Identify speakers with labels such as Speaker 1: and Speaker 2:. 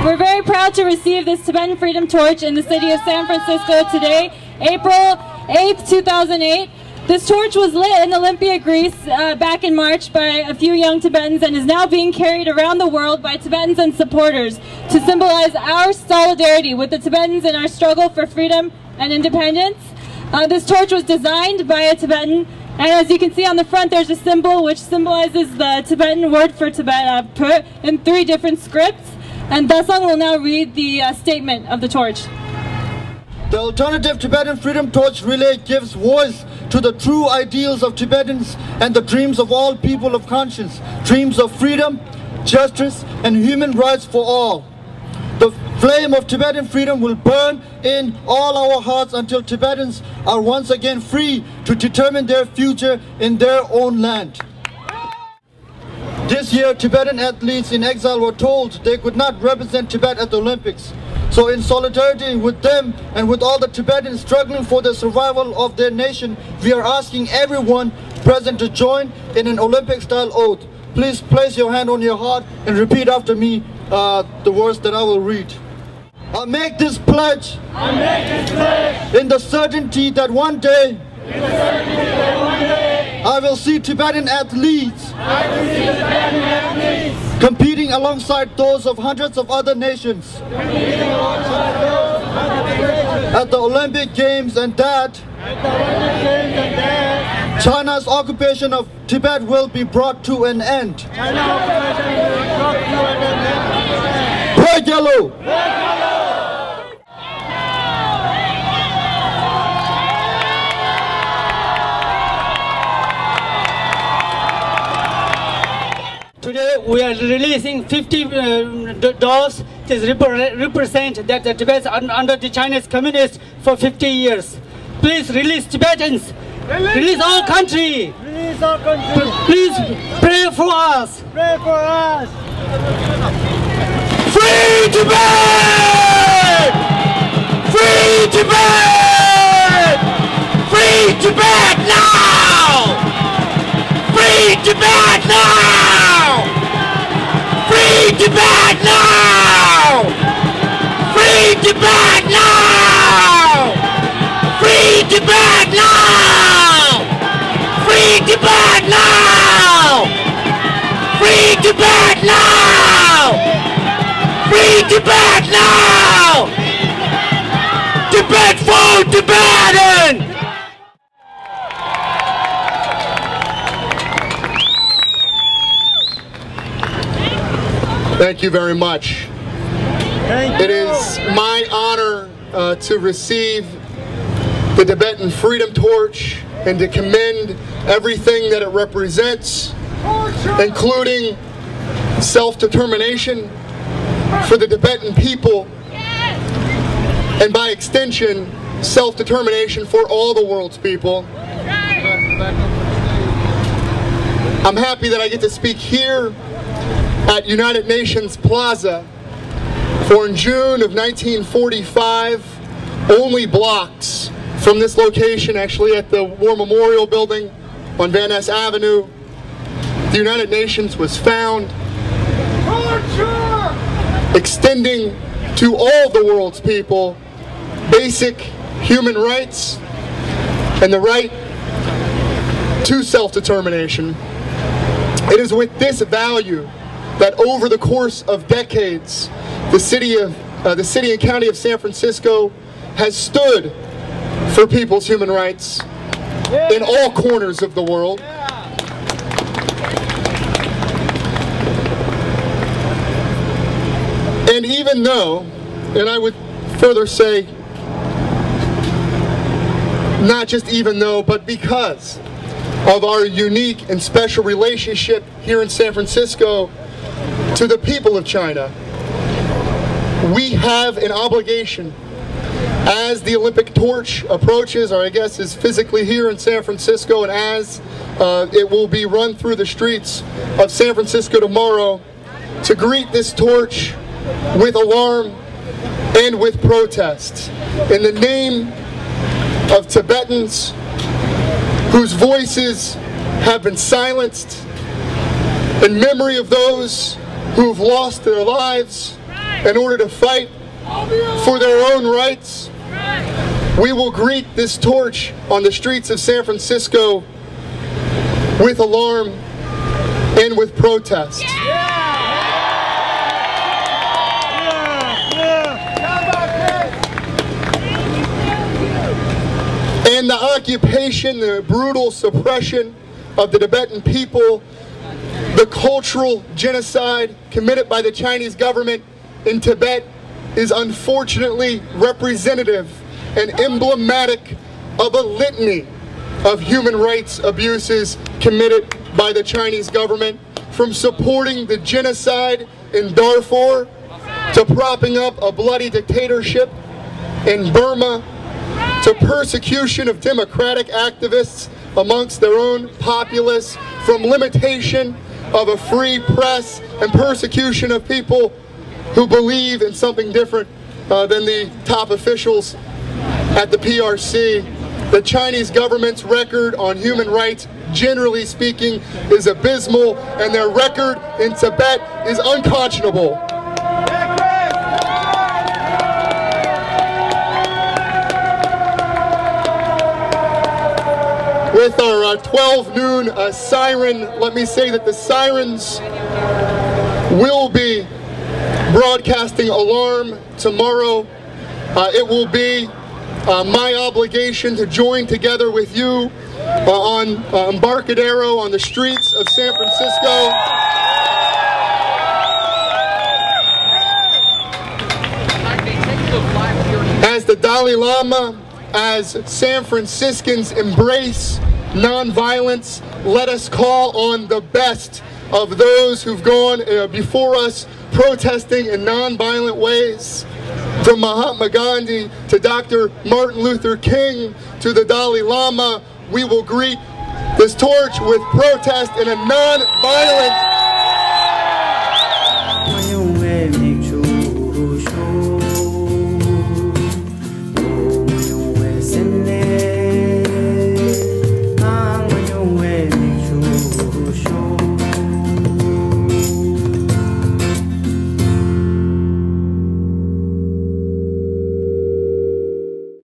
Speaker 1: We're very proud to receive this Tibetan Freedom Torch in the city of San Francisco today, April 8th, 2008. This torch was lit in Olympia, Greece back in March by a few young Tibetans and is now being carried around the world by Tibetans and supporters to symbolize our solidarity with the Tibetans in our struggle for freedom and independence. This torch was designed by a Tibetan, and as you can see on the front there's a symbol which symbolizes the Tibetan word for Tibet put in 3 different scripts. And Dasang will now read the statement of the torch.
Speaker 2: The alternative Tibetan Freedom Torch Relay gives voice to the true ideals of Tibetans and the dreams of all people of conscience, dreams of freedom, justice, and human rights for all. The flame of Tibetan freedom will burn in all our hearts until Tibetans are once again free to determine their future in their own land. This year, Tibetan athletes in exile were told they could not represent Tibet at the Olympics. So in solidarity with them and with all the Tibetans struggling for the survival of their nation, we are asking everyone present to join in an Olympic-style oath. Please place your hand on your heart and repeat after me the words that I will read. I make this pledge, in the certainty that one day I will see Tibetan athletes competing alongside those of hundreds of other nations at the Olympic Games, and that China's occupation of Tibet will be brought to an end. Break yellow!
Speaker 3: Today we are releasing 50 dolls to represent that the Tibet is under the Chinese communists for 50 years. Please release Tibetans. Release our country.
Speaker 4: Release our country.
Speaker 3: Please pray for us.
Speaker 4: Pray for us.
Speaker 2: Free Tibet! Free Tibet! Free Tibet now! Free Tibet now! Free Tibet now! Free Tibet now! Free Tibet now! Free Tibet now! Free Tibet now! Free Tibet now! Tibet for Tibetan!
Speaker 5: Thank you very much. It is my honor to receive the Tibetan Freedom Torch and to commend everything that it represents, including self-determination for the Tibetan people, and by extension, self-determination for all the world's people. I'm happy that I get to speak here at United Nations Plaza, for in June of 1945, only blocks from this location, actually at the War Memorial Building on Van Ness Avenue, the United Nations was found, extending to all the world's people basic human rights and the right to self-determination. It is with this value that over the course of decades, the city and county of San Francisco has stood for people's human rights in all corners of the world. And even though, and I would further say, not just even though, but because of our unique and special relationship here in San Francisco to the people of China, we have an obligation as the Olympic torch approaches, or I guess is physically here in San Francisco, and as it will be run through the streets of San Francisco tomorrow, to greet this torch with alarm and with protest in the name of Tibetans whose voices have been silenced, in memory of those who have lost their lives in order to fight for their own rights. We will greet this torch on the streets of San Francisco with alarm and with protest. And the occupation, the brutal suppression of the Tibetan people, the cultural genocide committed by the Chinese government in Tibet is unfortunately representative and emblematic of a litany of human rights abuses committed by the Chinese government, from supporting the genocide in Darfur to propping up a bloody dictatorship in Burma, to persecution of democratic activists amongst their own populace, from limitation of a free press and persecution of people who believe in something different than the top officials at the PRC. The Chinese government's record on human rights, generally speaking, is abysmal, and their record in Tibet is unconscionable. With our 12 noon siren, let me say that the sirens will be broadcasting alarm tomorrow. It will be my obligation to join together with you on Embarcadero on the streets of San Francisco. As the Dalai Lama, as San Franciscans embrace nonviolence, let us call on the best of those who've gone before us, protesting in nonviolent ways. From Mahatma Gandhi to Dr. Martin Luther King to the Dalai Lama, we will greet this torch with protest in a non-violent